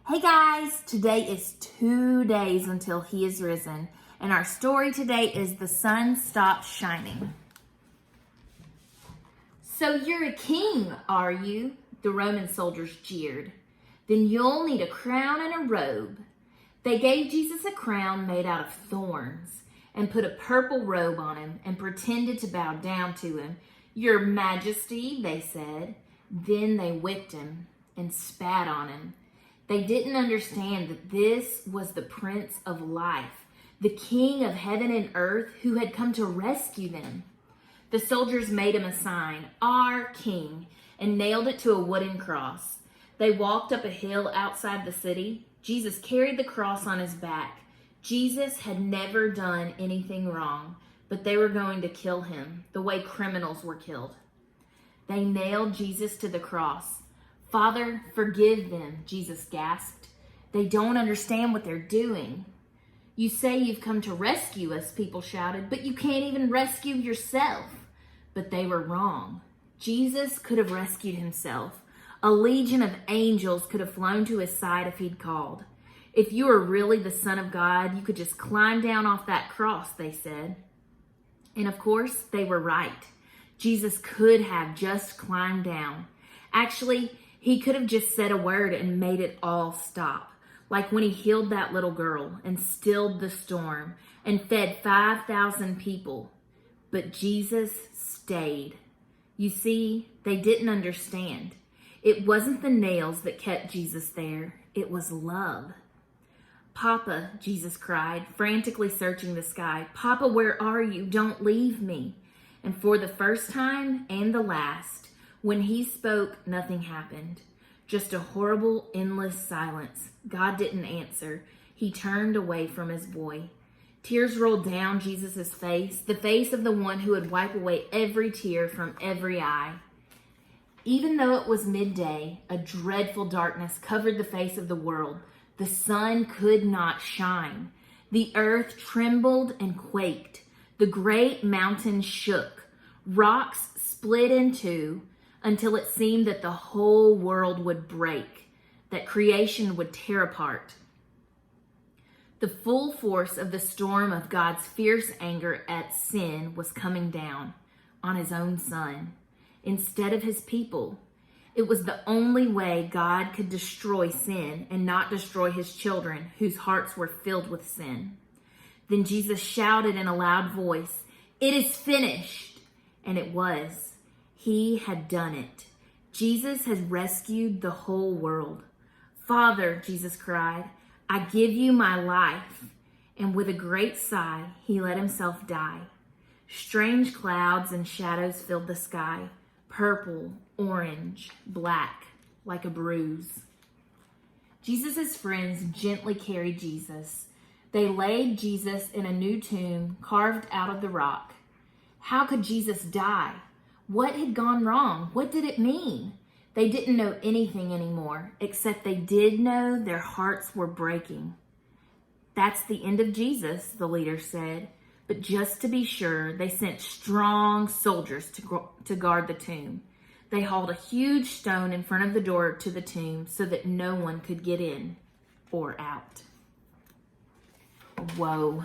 Hey guys, today is 2 days until he is risen, and our story today is The Sun Stopped Shining. So you're a king, are you? The Roman soldiers jeered. Then you'll need a crown and a robe. They gave Jesus a crown made out of thorns and put a purple robe on him and pretended to bow down to him. Your Majesty, they said. Then they whipped him and spat on him. They didn't understand that this was the Prince of Life, the King of heaven and earth who had come to rescue them. The soldiers made him a sign, "Our King," and nailed it to a wooden cross. They walked up a hill outside the city. Jesus carried the cross on his back. Jesus had never done anything wrong, but they were going to kill him the way criminals were killed. They nailed Jesus to the cross. "Father, forgive them," Jesus gasped. "They don't understand what they're doing." "You say you've come to rescue us," people shouted, "but you can't even rescue yourself." But they were wrong. Jesus could have rescued himself. A legion of angels could have flown to his side if he'd called. "If you are really the Son of God, you could just climb down off that cross," they said. And of course, they were right. Jesus could have just climbed down. Actually, he could have just said a word and made it all stop. Like when he healed that little girl and stilled the storm and fed 5,000 people. But Jesus stayed. You see, they didn't understand. It wasn't the nails that kept Jesus there. It was love. "Papa," Jesus cried, frantically searching the sky. "Papa, where are you? Don't leave me." And for the first time and the last, when he spoke, nothing happened. Just a horrible, endless silence. God didn't answer. He turned away from his boy. Tears rolled down Jesus' face, the face of the one who would wipe away every tear from every eye. Even though it was midday, a dreadful darkness covered the face of the world. The sun could not shine. The earth trembled and quaked. The great mountains shook. Rocks split in two, until it seemed that the whole world would break, that creation would tear apart. The full force of the storm of God's fierce anger at sin was coming down on his own Son instead of his people. It was the only way God could destroy sin and not destroy his children whose hearts were filled with sin. Then Jesus shouted in a loud voice, "It is finished!" And it was. He had done it. Jesus has rescued the whole world. "Father," Jesus cried, "I give you my life." And with a great sigh, he let himself die. Strange clouds and shadows filled the sky, purple, orange, black, like a bruise. Jesus' friends gently carried Jesus. They laid Jesus in a new tomb carved out of the rock. How could Jesus die? What had gone wrong? What did it mean? They didn't know anything anymore, except they did know their hearts were breaking. "That's the end of Jesus," the leader said. But just to be sure, they sent strong soldiers to guard the tomb. They hauled a huge stone in front of the door to the tomb so that no one could get in or out. Whoa.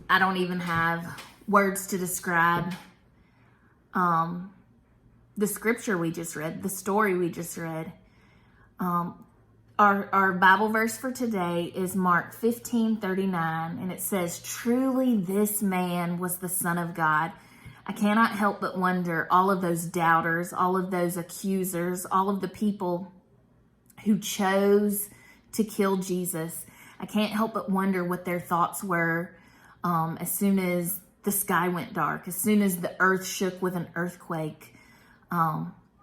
I don't even have words to describe the scripture we just read, the story we just read. Our Bible verse for today is Mark 15:39, and it says, "Truly this man was the Son of God." I cannot help but wonder, all of those doubters, all of those accusers, all of the people who chose to kill Jesus, I can't help but wonder what their thoughts were as soon as the sky went dark, as soon as the earth shook with an earthquake.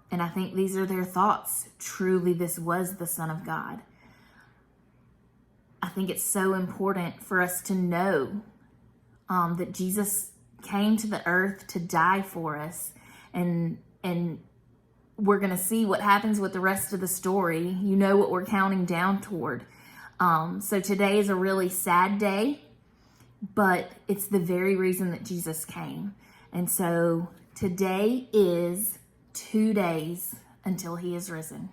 And I think these are their thoughts. Truly, this was the Son of God. I think it's so important for us to know that Jesus came to the earth to die for us. And we're going to see what happens with the rest of the story. You know what we're counting down toward. So today is a really sad day, but it's the very reason that Jesus came. And so today is 2 days until he is risen.